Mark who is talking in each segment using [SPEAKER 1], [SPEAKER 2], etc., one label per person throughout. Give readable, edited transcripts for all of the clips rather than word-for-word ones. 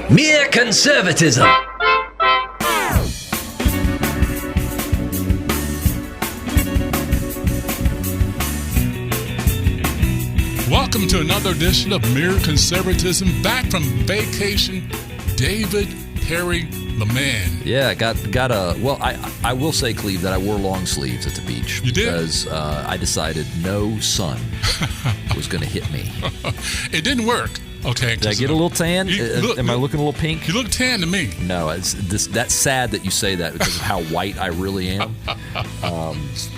[SPEAKER 1] Mere Conservatism.
[SPEAKER 2] Welcome to another edition of Mere Conservatism. Back from vacation, David Perry, the man.
[SPEAKER 3] Yeah, got a. Well, I will say, Cleve, that I wore long sleeves at the beach.
[SPEAKER 2] You did?
[SPEAKER 3] Because I decided no sun was going to hit me.
[SPEAKER 2] It didn't work. Okay.
[SPEAKER 3] Did I get a little tan? Am I looking a little pink?
[SPEAKER 2] You look tan to me.
[SPEAKER 3] No, that's sad that you say that because of how white I really am.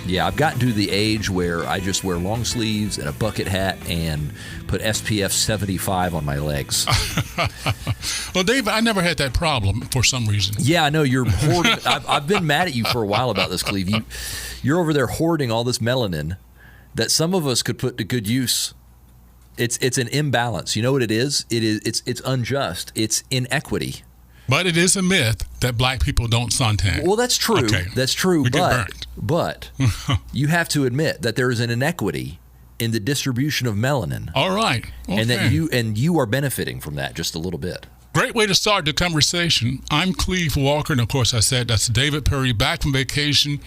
[SPEAKER 3] Yeah, I've gotten to the age where I just wear long sleeves and a bucket hat and put SPF 75 on my legs.
[SPEAKER 2] Well, Dave, I never had that problem for some reason.
[SPEAKER 3] Yeah, I know you're hoarding. I've been mad at you for a while about this, Cleve. You're over there hoarding all this melanin that some of us could put to good use. It's an imbalance. You know what it is? It's unjust. It's inequity.
[SPEAKER 2] But it is a myth that black people don't suntan.
[SPEAKER 3] Well, that's true.
[SPEAKER 2] Okay.
[SPEAKER 3] That's true.
[SPEAKER 2] We get burnt.
[SPEAKER 3] But you have to admit that there is an inequity in the distribution of melanin.
[SPEAKER 2] All right. Okay.
[SPEAKER 3] And that you are benefiting from that just a little bit.
[SPEAKER 2] Great way to start the conversation. I'm Cleve Walker, and of course I said that's David Perry back from vacation.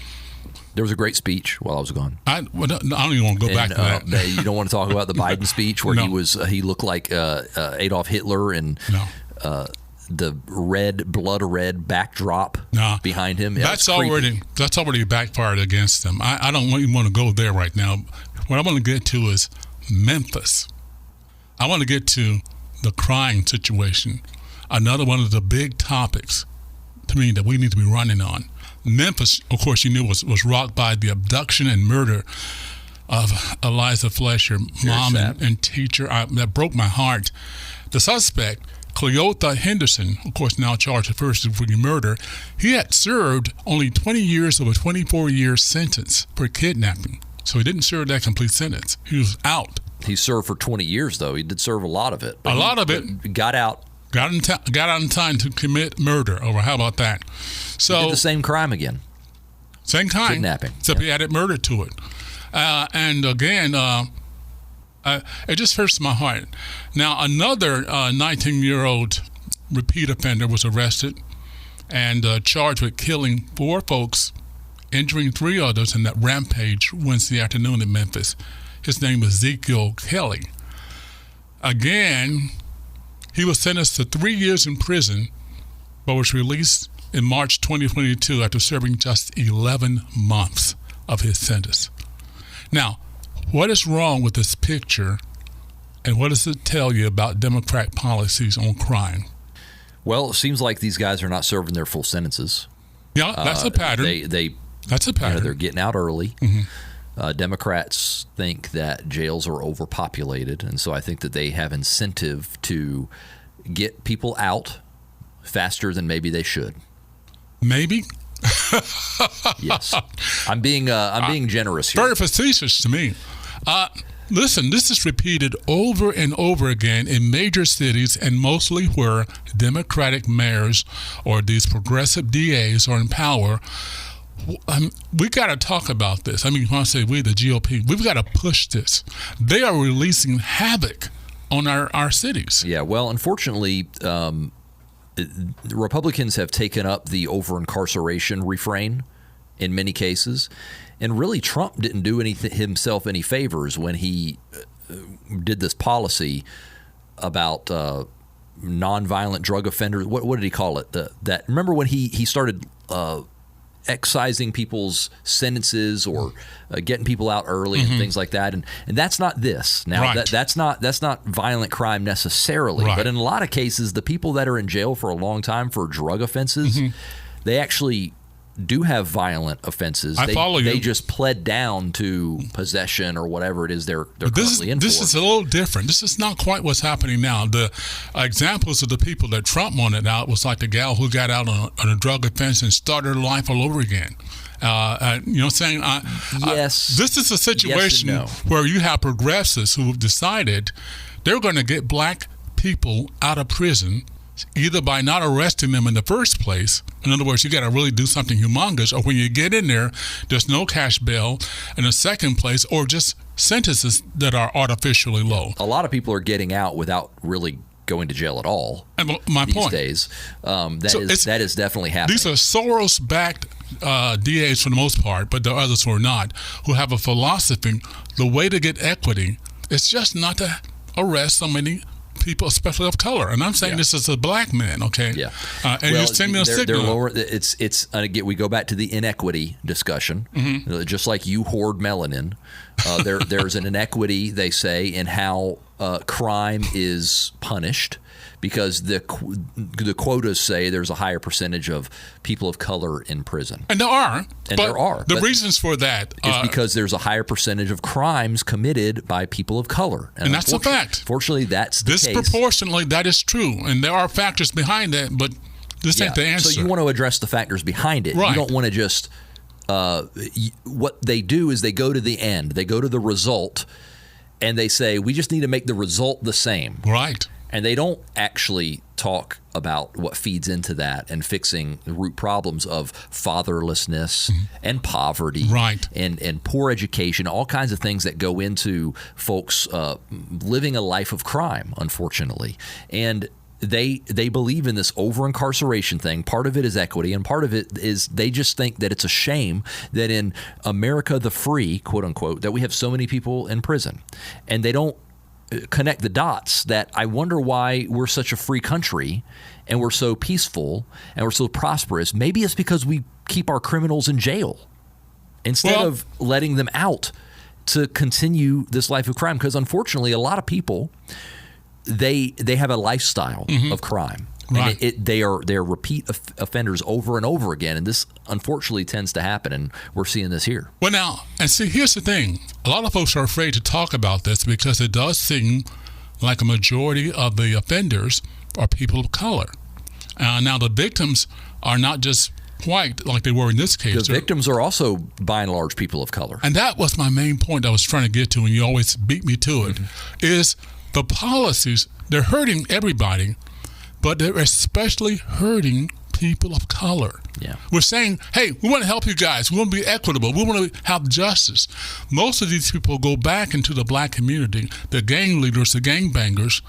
[SPEAKER 3] There was a great speech while I was gone.
[SPEAKER 2] I don't even want to go back to that.
[SPEAKER 3] You don't want to talk about the Biden speech where he looked like Adolf Hitler and the blood red backdrop behind him.
[SPEAKER 2] That's already backfired against him. I don't even want to go there right now. What I want to get to is Memphis. I want to get to the crime situation. Another one of the big topics to me that we need to be running on. Memphis, of course, you knew was rocked by the abduction and murder of Eliza Fletcher, mom and teacher. That broke my heart. The suspect, Cleotha Henderson, of course, now charged with first-degree murder, he had served only 20 years of a 24-year sentence for kidnapping. So he didn't serve that complete sentence. He was out.
[SPEAKER 3] He served for 20 years, though. He did serve a lot of it. Got out.
[SPEAKER 2] Got out in time to commit murder. Or how about that? So
[SPEAKER 3] he did the same crime again.
[SPEAKER 2] Same crime.
[SPEAKER 3] Kidnapping.
[SPEAKER 2] Except he added murder to it. And again, it just hurts my heart. Now, another 19-year-old repeat offender was arrested and charged with killing 4 folks, injuring 3 others in that rampage Wednesday afternoon in Memphis. His name was Ezekiel Kelly. Again, he was sentenced to 3 years in prison, but was released in March 2022 after serving just 11 months of his sentence. Now, what is wrong with this picture, and what does it tell you about Democrat policies on crime?
[SPEAKER 3] Well, it seems like these guys are not serving their full sentences.
[SPEAKER 2] Yeah, that's a pattern. That's a pattern.
[SPEAKER 3] They're getting out early.
[SPEAKER 2] Mm-hmm.
[SPEAKER 3] Democrats think that jails are overpopulated, and so I think that they have incentive to get people out faster than maybe they should.
[SPEAKER 2] Maybe?
[SPEAKER 3] Yes. I'm being generous here.
[SPEAKER 2] Very facetious to me. Listen, this is repeated over and over again in major cities and mostly where Democratic mayors or these progressive DAs are in power. We got to talk about this. I mean, when I say we, the GOP, we've got to push this. They are releasing havoc on our cities.
[SPEAKER 3] Yeah, well, unfortunately, Republicans have taken up the over-incarceration refrain in many cases. And really, Trump didn't do himself any favors when he did this policy about nonviolent drug offenders. What did he call it? Remember when he started excising people's sentences or getting people out early and things like that, and that's not this. Now that's not violent crime necessarily, but in a lot of cases, the people that are in jail for a long time for drug offenses, they actually do have violent offenses. They just pled down to possession or whatever it is they're currently in for.
[SPEAKER 2] This is a little different. This is not quite what's happening now. The examples of the people that Trump wanted out was like the gal who got out on a drug offense and started her life all over again. You know what I'm saying?
[SPEAKER 3] Yes.
[SPEAKER 2] This is a situation where you have progressives who have decided they're going to get black people out of prison either by not arresting them in the first place. In other words, you got to really do something humongous, or when you get in there, there's no cash bail in the second place, or just sentences that are artificially low.
[SPEAKER 3] A lot of people are getting out without really going to jail at all.
[SPEAKER 2] And my
[SPEAKER 3] these
[SPEAKER 2] point.
[SPEAKER 3] days. That is definitely happening.
[SPEAKER 2] These are Soros-backed DAs for the most part, but there are others who are not, who have a philosophy. The way to get equity is just not to arrest so many people, especially of color. And I'm saying this as a black man, okay?
[SPEAKER 3] Yeah.
[SPEAKER 2] And you're sending a signal.
[SPEAKER 3] They're lower. Again, we go back to the inequity discussion. Just like you hoard melanin, there's an inequity, they say, in how crime is punished, because the quotas say there's a higher percentage of people of color in prison.
[SPEAKER 2] And there are. The reasons for that
[SPEAKER 3] is because there's a higher percentage of crimes committed by people of color.
[SPEAKER 2] And that's a fact.
[SPEAKER 3] Fortunately, that's the case.
[SPEAKER 2] Disproportionately, that is true. And there are factors behind that, but this ain't the answer.
[SPEAKER 3] So you want to address the factors behind it.
[SPEAKER 2] Right.
[SPEAKER 3] You don't want to just what they do is they go to the end. They go to the result, and they say, we just need to make the result the same.
[SPEAKER 2] Right.
[SPEAKER 3] And they don't actually talk about what feeds into that and fixing the root problems of fatherlessness and poverty,
[SPEAKER 2] right,
[SPEAKER 3] and poor education, all kinds of things that go into folks living a life of crime, unfortunately. And they believe in this over-incarceration thing. Part of it is equity, and part of it is they just think that it's a shame that in America the free, quote unquote, that we have so many people in prison. And they don't connect the dots that I wonder why we're such a free country and we're so peaceful and we're so prosperous. Maybe it's because we keep our criminals in jail instead of letting them out to continue this life of crime. Because unfortunately, a lot of people, they have a lifestyle of crime.
[SPEAKER 2] Right.
[SPEAKER 3] And they're repeat offenders over and over again, and this unfortunately tends to happen, and we're seeing this here.
[SPEAKER 2] Well, now, and see, here's the thing. A lot of folks are afraid to talk about this because it does seem like a majority of the offenders are people of color. Now, the victims are not just white like they were in this case.
[SPEAKER 3] The victims are also, by and large, people of color.
[SPEAKER 2] And that was my main point I was trying to get to, and you always beat me to it, is the policies, they're hurting everybody, but they're especially hurting people of color.
[SPEAKER 3] Yeah.
[SPEAKER 2] We're saying, hey, we want to help you guys. We want to be equitable. We want to have justice. Most of these people go back into the black community, the gang leaders, the gangbangers,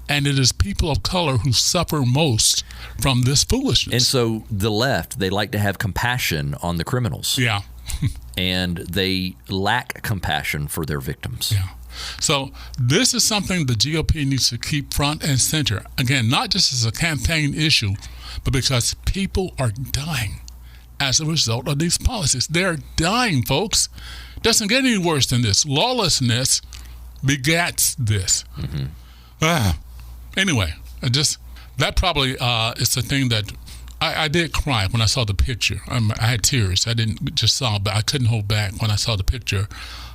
[SPEAKER 2] and it is people of color who suffer most from this foolishness.
[SPEAKER 3] And so the left, they like to have compassion on the criminals.
[SPEAKER 2] Yeah.
[SPEAKER 3] And they lack compassion for their victims.
[SPEAKER 2] Yeah. So this is something the GOP needs to keep front and center. Again, not just as a campaign issue, but because people are dying as a result of these policies. They're dying, folks. Doesn't get any worse than this. Lawlessness begats this. Anyway, that probably is the thing that I did cry when I saw the picture. I had tears. I didn't just saw, but I couldn't hold back when I saw the picture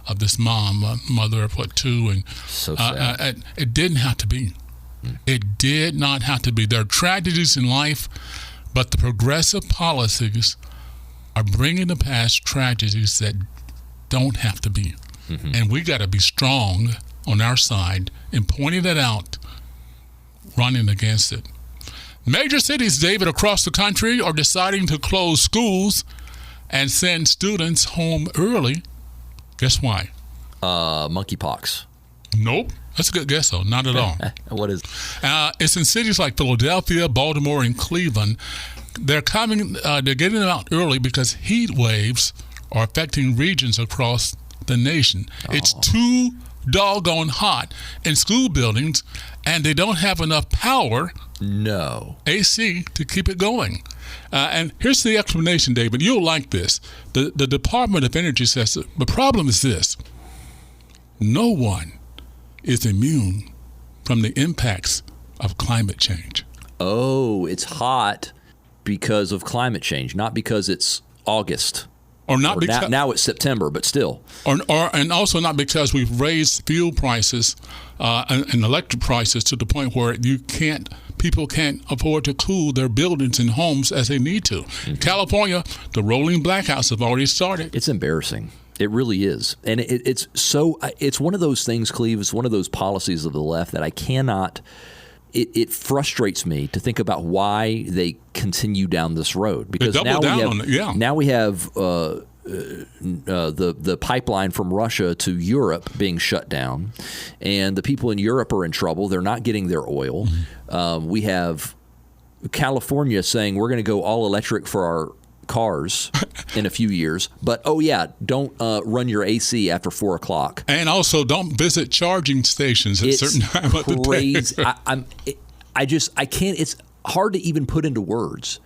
[SPEAKER 2] of this mother of 2, and
[SPEAKER 3] so sad.
[SPEAKER 2] It didn't have to be. It did not have to be. There are tragedies in life, but the progressive policies are bringing to pass tragedies that don't have to be. And we got to be strong on our side in pointing that out, running against it. Major cities, David, across the country are deciding to close schools and send students home early. Guess why?
[SPEAKER 3] Monkeypox.
[SPEAKER 2] Nope. That's a good guess, though. Not at all.
[SPEAKER 3] What is?
[SPEAKER 2] It's in cities like Philadelphia, Baltimore, and Cleveland. They're getting them out early because heat waves are affecting regions across the nation. It's too doggone hot in school buildings, and they don't have enough power, AC, to keep it going. And here's the explanation, David. You'll like this. The Department of Energy says the problem is this. No one is immune from the impacts of climate change.
[SPEAKER 3] Oh, it's hot because of climate change, not because it's August.
[SPEAKER 2] Or not because
[SPEAKER 3] now it's September, but still.
[SPEAKER 2] And also not because we've raised fuel prices and electric prices to the point where people can't afford to cool their buildings and homes as they need to. In California, the rolling blackouts have already started.
[SPEAKER 3] It's embarrassing. It really is. And it's one of those things, Cleve, it's one of those policies of the left that I cannot. It frustrates me to think about why they continue down this road, because now we have the pipeline from Russia to Europe being shut down, and the people in Europe are in trouble. They're not getting their oil. We have California saying we're going to go all electric for our cars in a few years, but don't run your AC after 4 o'clock,
[SPEAKER 2] and also don't visit charging stations at certain time of the day.
[SPEAKER 3] I can't. It's hard to even put into words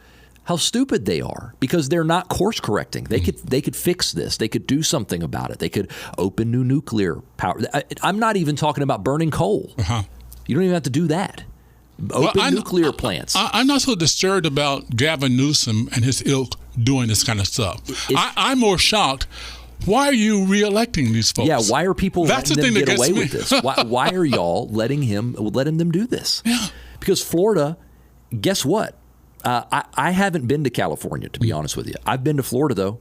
[SPEAKER 3] how stupid they are, because they're not course correcting. They could fix this. They could do something about it. They could open new nuclear power. I'm not even talking about burning coal. You don't even have to do that. Open nuclear plants.
[SPEAKER 2] I'm not so disturbed about Gavin Newsom and his ilk doing this kind of stuff. I'm more shocked. Why are you reelecting these folks?
[SPEAKER 3] Yeah, why are people letting them get away with this? Why are y'all letting them do this?
[SPEAKER 2] Yeah.
[SPEAKER 3] Because Florida, guess what? I haven't been to California, to be honest with you. I've been to Florida, though.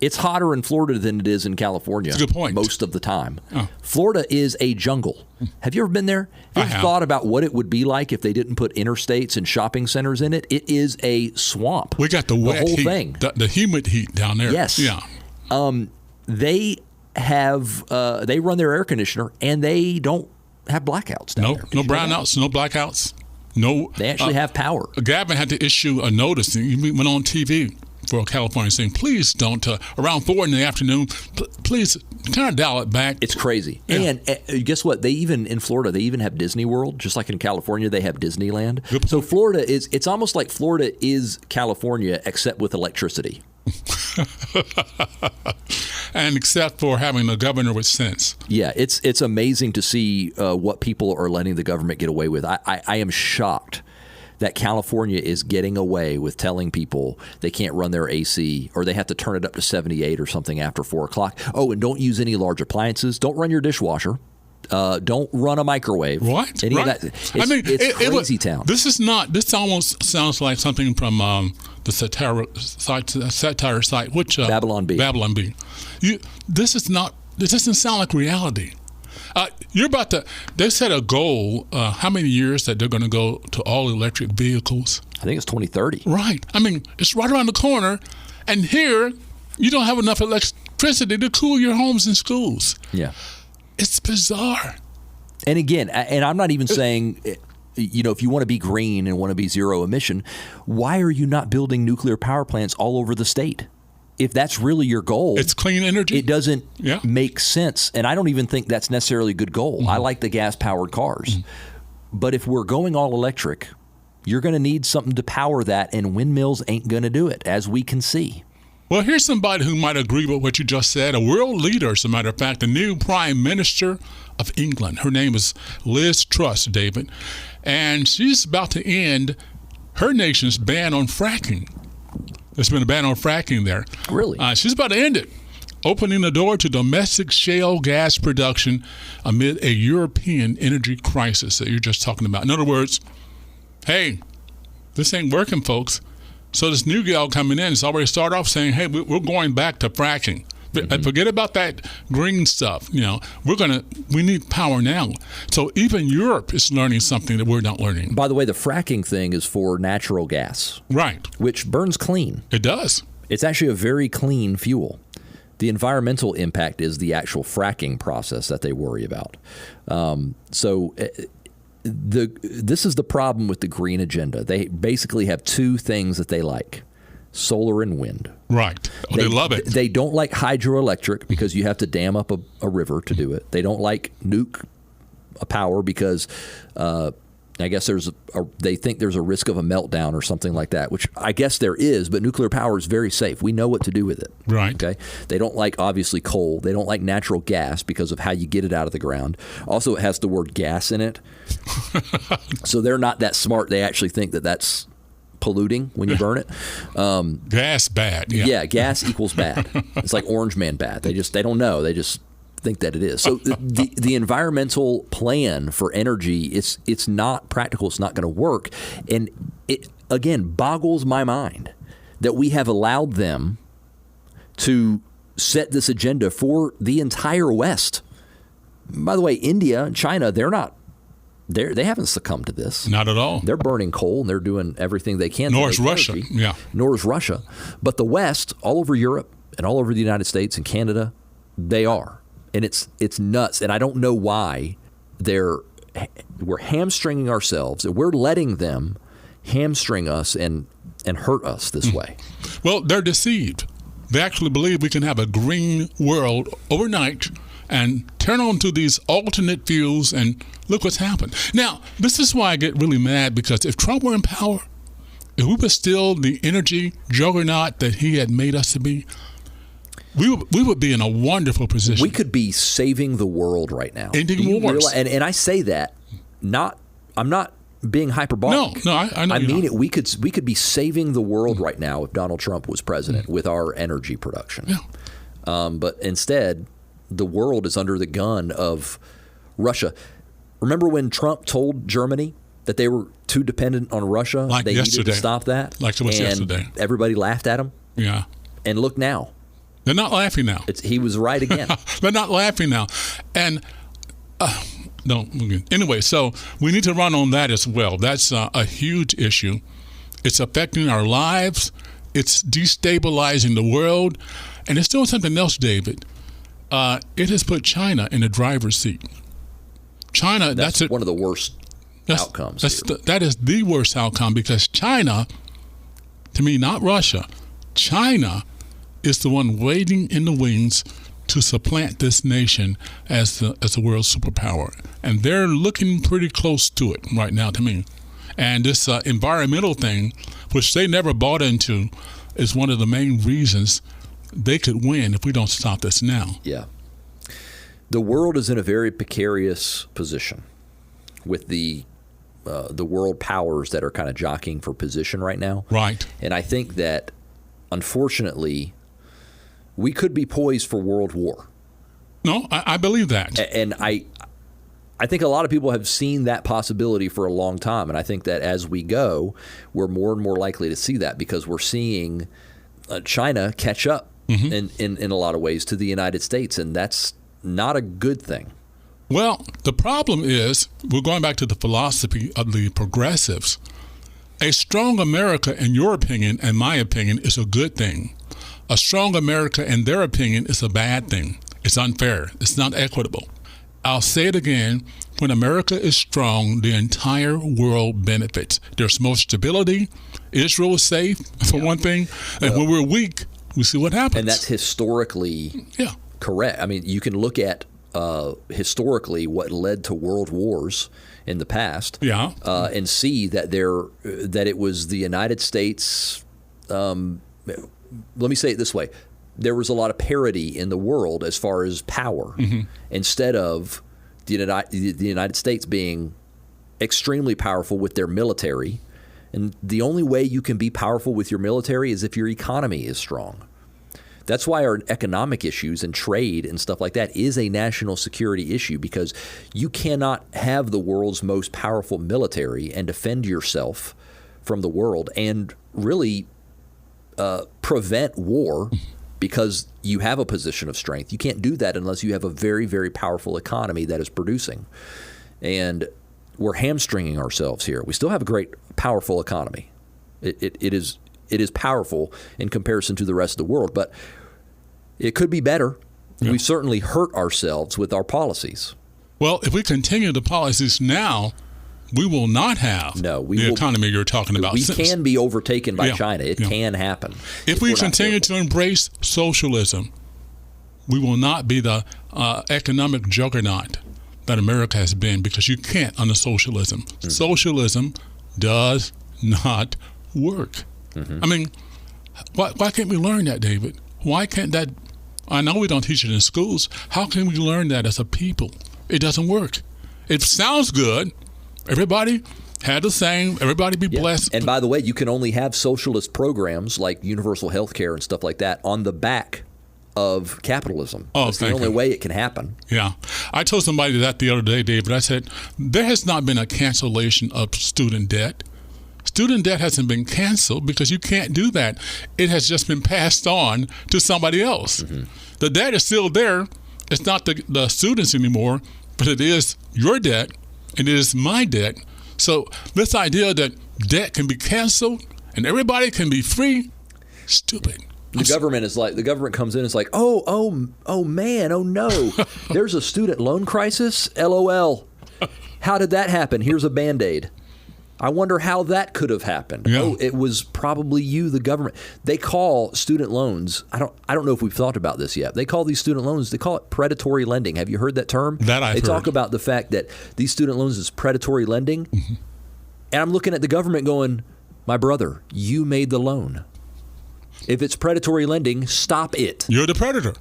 [SPEAKER 3] It's hotter in Florida than it is in California.
[SPEAKER 2] That's a good point.
[SPEAKER 3] Most of the time. Florida is a jungle. Have you ever been there? Have you thought about what it would be like if they didn't put interstates and shopping centers in it? It is a swamp.
[SPEAKER 2] We got the wet
[SPEAKER 3] whole
[SPEAKER 2] heat,
[SPEAKER 3] thing.
[SPEAKER 2] The humid heat down there.
[SPEAKER 3] Yes.
[SPEAKER 2] Yeah.
[SPEAKER 3] They run their air conditioner, and they don't have blackouts down there.
[SPEAKER 2] No brownouts, no blackouts. No,
[SPEAKER 3] they actually have power.
[SPEAKER 2] Gavin had to issue a notice. He went on TV for California saying, please don't, around 4 in the afternoon, please kind of dial it back.
[SPEAKER 3] It's crazy.
[SPEAKER 2] Yeah.
[SPEAKER 3] And guess what? In Florida, they even have Disney World, just like in California, they have Disneyland. So Florida it's almost like Florida is California, except with electricity.
[SPEAKER 2] And except for having a governor with sense.
[SPEAKER 3] Yeah, it's amazing to see what people are letting the government get away with. I am shocked that California is getting away with telling people they can't run their AC, or they have to turn it up to 78 or something after 4 o'clock. Oh, and don't use any large appliances. Don't run your dishwasher. Don't run a microwave.
[SPEAKER 2] What?
[SPEAKER 3] Any of that. It's crazy town.
[SPEAKER 2] This almost sounds like something from the satire site, which
[SPEAKER 3] Babylon Bee.
[SPEAKER 2] Babylon Bee. This doesn't sound like reality. They set a goal, how many years that they're going to go to all electric vehicles?
[SPEAKER 3] I think it's 2030.
[SPEAKER 2] Right. I mean, it's right around the corner. And here, you don't have enough electricity to cool your homes and schools.
[SPEAKER 3] Yeah.
[SPEAKER 2] It's bizarre.
[SPEAKER 3] And again, I'm not even saying, if you want to be green and want to be zero emission, why are you not building nuclear power plants all over the state? If that's really your goal,
[SPEAKER 2] it's clean energy.
[SPEAKER 3] It doesn't make sense. And I don't even think that's necessarily a good goal. Mm-hmm. I like the gas-powered cars. Mm-hmm. But if we're going all electric, you're going to need something to power that, and windmills ain't going to do it, as we can see.
[SPEAKER 2] Well, here's somebody who might agree with what you just said. A world leader, as a matter of fact, the new Prime Minister of England. Her name is Liz Truss, David. And she's about to end her nation's ban on fracking. There's been a ban on fracking there.
[SPEAKER 3] Really?
[SPEAKER 2] She's about to end it, opening the door to domestic shale gas production amid a European energy crisis that you're just talking about. In other words, hey, this ain't working, folks. So this new gal coming in has already started off saying, hey, we're going back to fracking. Mm-hmm. Forget about that green stuff. We need power now. So even Europe is learning something that we're not learning.
[SPEAKER 3] By the way, the fracking thing is for natural gas.
[SPEAKER 2] Right. Which
[SPEAKER 3] burns clean.
[SPEAKER 2] It does.
[SPEAKER 3] It's actually a very clean fuel. The environmental impact is the actual fracking process that they worry about. This is the problem with the green agenda. They basically have two things that they like: solar and wind.
[SPEAKER 2] Right. They love it.
[SPEAKER 3] They don't like hydroelectric because you have to dam up a river to do it. They don't like nuke power because I guess they think there's a risk of a meltdown or something like that, which I guess there is, but nuclear power is very safe. We know what to do with it.
[SPEAKER 2] Right.
[SPEAKER 3] Okay. They don't like, obviously, coal. They don't like natural gas because of how you get it out of the ground. Also, it has the word gas in it. So they're not that smart. They actually think that that's polluting when you burn it.
[SPEAKER 2] Gas bad.
[SPEAKER 3] Yeah, gas equals bad. It's like Orange Man bad. They don't know. They just think that it is. So the environmental plan for energy, it's not practical. It's not going to work. And it, again, boggles my mind that we have allowed them to set this agenda for the entire West. By the way, India and China, they haven't succumbed to this.
[SPEAKER 2] Not at all.
[SPEAKER 3] They're burning coal and they're doing everything they can.
[SPEAKER 2] Nor is Russia. Yeah.
[SPEAKER 3] Nor is Russia. But the West, all over Europe, and all over the United States and Canada, they are. And it's nuts. And I don't know why we're hamstringing ourselves, and we're letting them hamstring us and hurt us this way.
[SPEAKER 2] Well, they're deceived. They actually believe we can have a green world overnight and turn on to these alternate fuels, and look what's happened. Now, this is why I get really mad, because if Trump were in power, if we were still the energy juggernaut that he had made us to be, we would be in a wonderful position.
[SPEAKER 3] We could be saving the world right now.
[SPEAKER 2] Ending wars.
[SPEAKER 3] And I say that, I'm not being hyperbolic.
[SPEAKER 2] No, I know.
[SPEAKER 3] I mean it. We could be saving the world right now if Donald Trump was president with our energy production.
[SPEAKER 2] Yeah.
[SPEAKER 3] But instead, the world is under the gun of Russia. Remember when Trump told Germany that they were too dependent on Russia?
[SPEAKER 2] Like
[SPEAKER 3] they
[SPEAKER 2] yesterday.
[SPEAKER 3] needed to stop that?
[SPEAKER 2] Like it was yesterday.
[SPEAKER 3] Everybody laughed at him?
[SPEAKER 2] Yeah.
[SPEAKER 3] And look now.
[SPEAKER 2] They're not laughing now.
[SPEAKER 3] He was right again.
[SPEAKER 2] They're not laughing now. And anyway, so we need to run on that as well. That's a huge issue. It's affecting our lives. It's destabilizing the world. And it's doing something else, David. It has put China in the driver's seat. China, that's
[SPEAKER 3] one of the worst outcomes.
[SPEAKER 2] That is the worst outcome, because China, to me, not Russia, China is the one waiting in the wings to supplant this nation as the world superpower. And they're looking pretty close to it right now, to me. And this environmental thing, which they never bought into, is one of the main reasons they could win if we don't stop this now.
[SPEAKER 3] Yeah. The world is in a very precarious position with the world powers that are kind of jockeying for position right now.
[SPEAKER 2] Right.
[SPEAKER 3] And I think that, unfortunately, we could be poised for world war.
[SPEAKER 2] No, I believe that.
[SPEAKER 3] And I think a lot of people have seen that possibility for a long time. And I think that as we go, we're more and more likely to see that, because we're seeing China catch up in a lot of ways to the United States. And that's not a good thing.
[SPEAKER 2] Well, the problem is, we're going back to the philosophy of the progressives. A strong America, in your opinion and my opinion, is a good thing. A strong America, in their opinion, is a bad thing. It's unfair. It's not equitable. I'll say it again. When America is strong, the entire world benefits. There's more stability. Israel is safe, for one thing. And when we're weak, we see what happens.
[SPEAKER 3] And that's historically correct. I mean, you can look at historically what led to world wars in the past, and see that that it was the United States. Let me say it this way: there was a lot of parity in the world as far as power, instead of the United States being extremely powerful with their military. And the only way you can be powerful with your military is if your economy is strong. That's why our economic issues and trade and stuff like that is a national security issue, because you cannot have the world's most powerful military and defend yourself from the world and really prevent war because you have a position of strength. You can't do that unless you have a very, very powerful economy that is producing. And we're hamstringing ourselves here. We still have a great, powerful economy. It is powerful in comparison to the rest of the world, but it could be better. Yeah. We certainly hurt ourselves with our policies.
[SPEAKER 2] Well, if we continue the policies now, we will not have the economy you're talking about.
[SPEAKER 3] We can be overtaken by China. It can happen.
[SPEAKER 2] If we continue to embrace socialism, we will not be the economic juggernaut that America has been, because you can't under socialism. Mm-hmm. Socialism does not work. Mm-hmm. I mean, why can't we learn that, David? Why can't that? I know we don't teach it in schools. How can we learn that as a people? It doesn't work. It sounds good. Everybody had the same. Everybody be blessed.
[SPEAKER 3] And by the way, you can only have socialist programs like universal health care and stuff like that on the back of capitalism. That's the only way it can happen.
[SPEAKER 2] Yeah. I told somebody that the other day, David. I said, there has not been a cancellation of student debt. Student debt hasn't been canceled because you can't do that. It has just been passed on to somebody else. Mm-hmm. The debt is still there. It's not the students anymore, but it is your debt and it is my debt. So this idea that debt can be canceled and everybody can be free, stupid.
[SPEAKER 3] The government comes in and is like, oh man, oh no, there's a student loan crisis. LOL. How did that happen? Here's a Band-Aid. I wonder how that could have happened.
[SPEAKER 2] Yeah.
[SPEAKER 3] Oh, it was probably you, the government. They call student loans. I don't know if we've thought about this yet. They call these student loans. They call it predatory lending. Have you heard that term?
[SPEAKER 2] That I've heard.
[SPEAKER 3] They talk about the fact that these student loans is predatory lending. Mm-hmm. And I'm looking at the government going, my brother, you made the loan. If it's predatory lending, stop it.
[SPEAKER 2] You're the predator.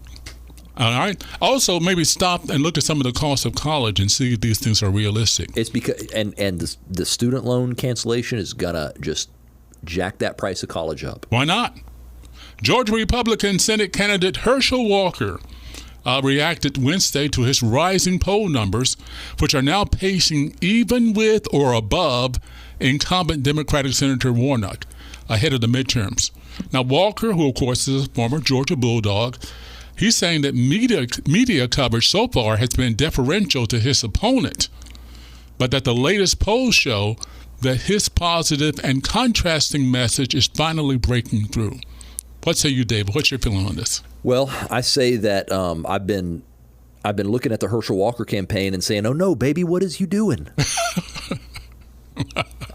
[SPEAKER 2] All right. Also, maybe stop and look at some of the costs of college and see if these things are realistic.
[SPEAKER 3] It's because and the student loan cancellation is gonna just jack that price of college up.
[SPEAKER 2] Why not? Georgia Republican Senate candidate Herschel Walker reacted Wednesday to his rising poll numbers, which are now pacing even with or above incumbent Democratic Senator Warnock ahead of the midterms. Now, Walker, who of course is a former Georgia Bulldog, he's saying that media coverage so far has been deferential to his opponent, but that the latest polls show that his positive and contrasting message is finally breaking through. What say you, David? What's your feeling on this?
[SPEAKER 3] Well, I say that I've been looking at the Herschel Walker campaign and saying, "Oh no, baby, what is you doing?"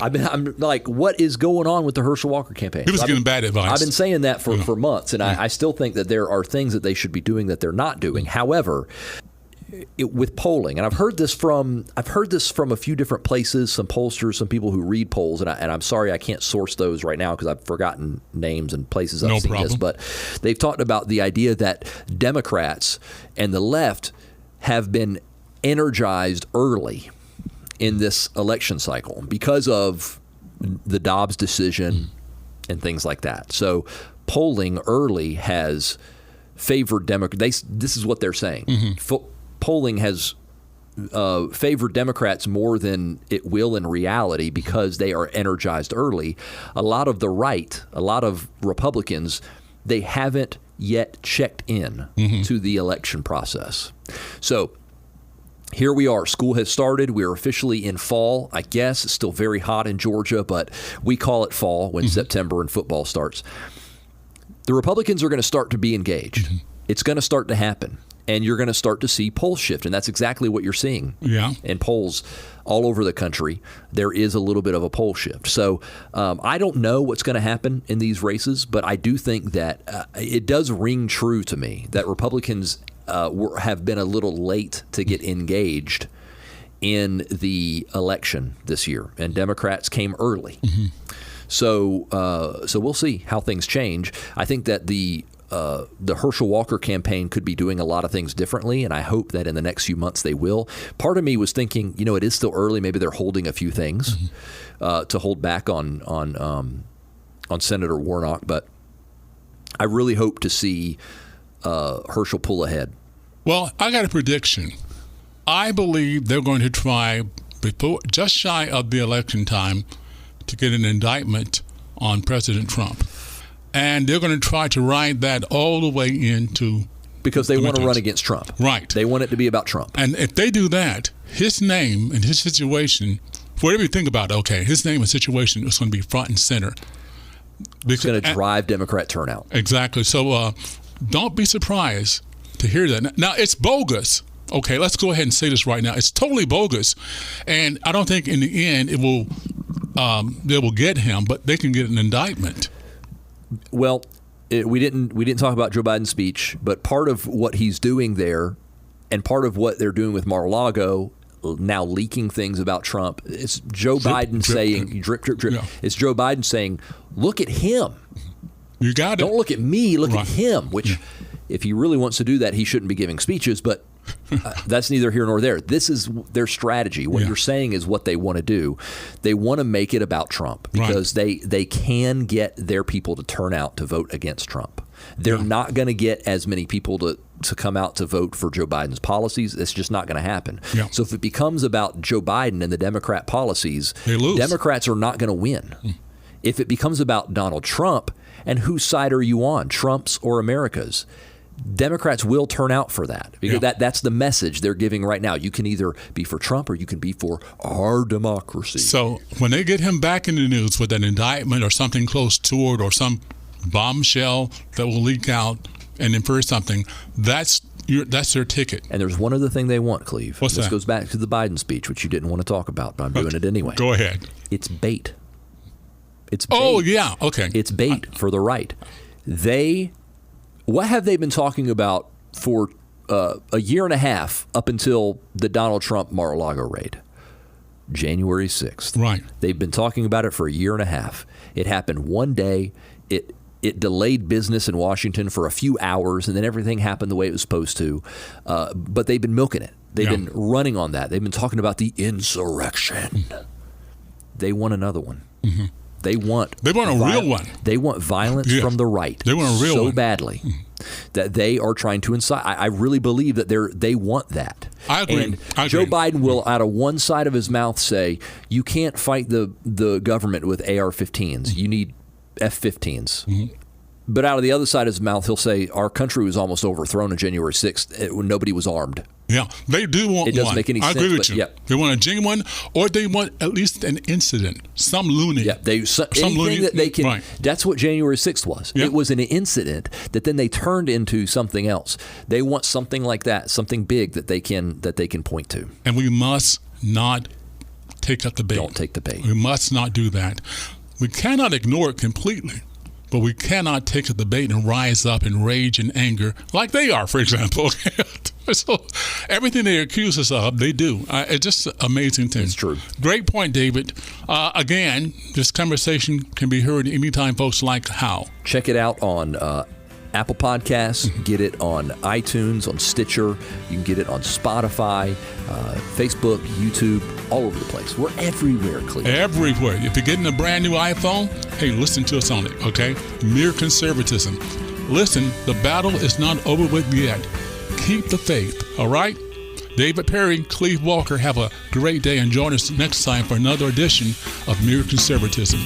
[SPEAKER 3] I'm like, what is going on with the Herschel Walker campaign?
[SPEAKER 2] He was getting bad advice.
[SPEAKER 3] I've been saying that for months, and I still think that there are things that they should be doing that they're not doing. However, with polling, and I've heard this from a few different places, some pollsters, some people who read polls, and I'm sorry I can't source those right now because I've forgotten names and places I've seen this, but they've talked about the idea that Democrats and the left have been energized early in this election cycle because of the Dobbs decision and things like that. So polling early has favored Democrats. This is what they're saying. Mm-hmm. Polling has favored Democrats more than it will in reality because they are energized early. A lot of the right, a lot of Republicans, they haven't yet checked in to the election process. So here we are. School has started. We are officially in fall, I guess. It's still very hot in Georgia, but we call it fall when September and football starts. The Republicans are going to start to be engaged. It's going to start to happen, and you're going to start to see polls shift, and that's exactly what you're seeing in polls all over the country. There is a little bit of a poll shift. So I don't know what's going to happen in these races, but I do think that it does ring true to me that Republicans have been a little late to get engaged in the election this year, and Democrats came early. So we'll see how things change. I think that the Herschel Walker campaign could be doing a lot of things differently, and I hope that in the next few months they will. Part of me was thinking, it is still early. Maybe they're holding a few things to hold back on Senator Warnock, but I really hope to see Herschel pull ahead.
[SPEAKER 2] Well, I got a prediction. I believe they're going to try just shy of the election time to get an indictment on President Trump. And they're going to try to ride that all the way into
[SPEAKER 3] because they want to run against Trump.
[SPEAKER 2] Right.
[SPEAKER 3] They want it to be about Trump.
[SPEAKER 2] And if they do that, his name and his situation, whatever you think about it, his name and situation is going to be front and center.
[SPEAKER 3] It's going to drive Democrat turnout.
[SPEAKER 2] Exactly. So don't be surprised to hear that. Now, it's bogus. Okay, let's go ahead and say this right now. It's totally bogus. And I don't think in the end they will get him, but they can get an indictment.
[SPEAKER 3] Well, we didn't talk about Joe Biden's speech, but part of what he's doing there and part of what they're doing with Mar-a-Lago, now leaking things about Trump, it's Joe Biden saying, drip. Yeah. It's Joe Biden saying, look at him.
[SPEAKER 2] You got it.
[SPEAKER 3] Don't look at me, look at him, which if he really wants to do that, he shouldn't be giving speeches, but that's neither here nor there. This is their strategy. What you're saying is what they want to do. They want to make it about Trump because they can get their people to turn out to vote against Trump. They're not going to get as many people to come out to vote for Joe Biden's policies. It's just not going to happen. Yeah. So if it becomes about Joe Biden and the Democrat policies, Democrats are not going to win. If it becomes about Donald Trump, and whose side are you on, Trump's or America's? Democrats will turn out for that because that's the message they're giving right now. You can either be for Trump or you can be for our democracy.
[SPEAKER 2] So when they get him back in the news with an indictment or something close to it or some bombshell that will leak out and infer something. That's their ticket.
[SPEAKER 3] And there's one other thing they want, Cleve.
[SPEAKER 2] What's
[SPEAKER 3] this
[SPEAKER 2] that?
[SPEAKER 3] goes back to the Biden speech, which you didn't want to talk about, but I'm doing it anyway.
[SPEAKER 2] Go ahead.
[SPEAKER 3] It's bait. It's bait.
[SPEAKER 2] Oh, yeah. Okay.
[SPEAKER 3] It's bait for the right. What have they been talking about for a year and a half up until the Donald Trump Mar-a-Lago raid? January 6th.
[SPEAKER 2] Right.
[SPEAKER 3] They've been talking about it for a year and a half. It happened one day. It delayed business in Washington for a few hours, and then everything happened the way it was supposed to. But they've been milking it. They've been running on that. They've been talking about the insurrection. They want another one. Mm-hmm. They want
[SPEAKER 2] a real one.
[SPEAKER 3] They want violence from the right.
[SPEAKER 2] They want a real one.
[SPEAKER 3] Badly that they are trying to incite. I really believe that they want that.
[SPEAKER 2] I agree.
[SPEAKER 3] And Joe Biden will, out of one side of his mouth, say, you can't fight the government with AR-15s. You need F-15s. Mm-hmm. But out of the other side of his mouth, he'll say, our country was almost overthrown on January 6th when nobody was armed.
[SPEAKER 2] Yeah, they do want one.
[SPEAKER 3] It doesn't make any sense.
[SPEAKER 2] I agree with you.
[SPEAKER 3] Yeah.
[SPEAKER 2] They want a genuine, or they want at least an incident, some loony.
[SPEAKER 3] Yeah, anything loony, that they can. Right. That's what January 6th was. Yeah. It was an incident that then they turned into something else. They want something like that, something big that they can point to.
[SPEAKER 2] And we must not take up the bait.
[SPEAKER 3] Don't take the bait.
[SPEAKER 2] We must not do that. We cannot ignore it completely. But we cannot take up the bait and rise up in rage and anger like they are, for example. So everything they accuse us of, they do. It's just an amazing thing.
[SPEAKER 3] It's true.
[SPEAKER 2] Great point, David. Again, this conversation can be heard anytime folks like. How?
[SPEAKER 3] Check it out on Apple Podcasts. Get it on iTunes, on Stitcher. You can get it on Spotify, Facebook, YouTube, all over the place. We're everywhere, Cleve.
[SPEAKER 2] Everywhere. If you're getting a brand new iPhone, hey, listen to us on it, okay? Mere conservatism. Listen, the battle is not over with yet. Keep the faith, all right? David Perry, Cleve Walker, have a great day and join us next time for another edition of Mere Conservatism.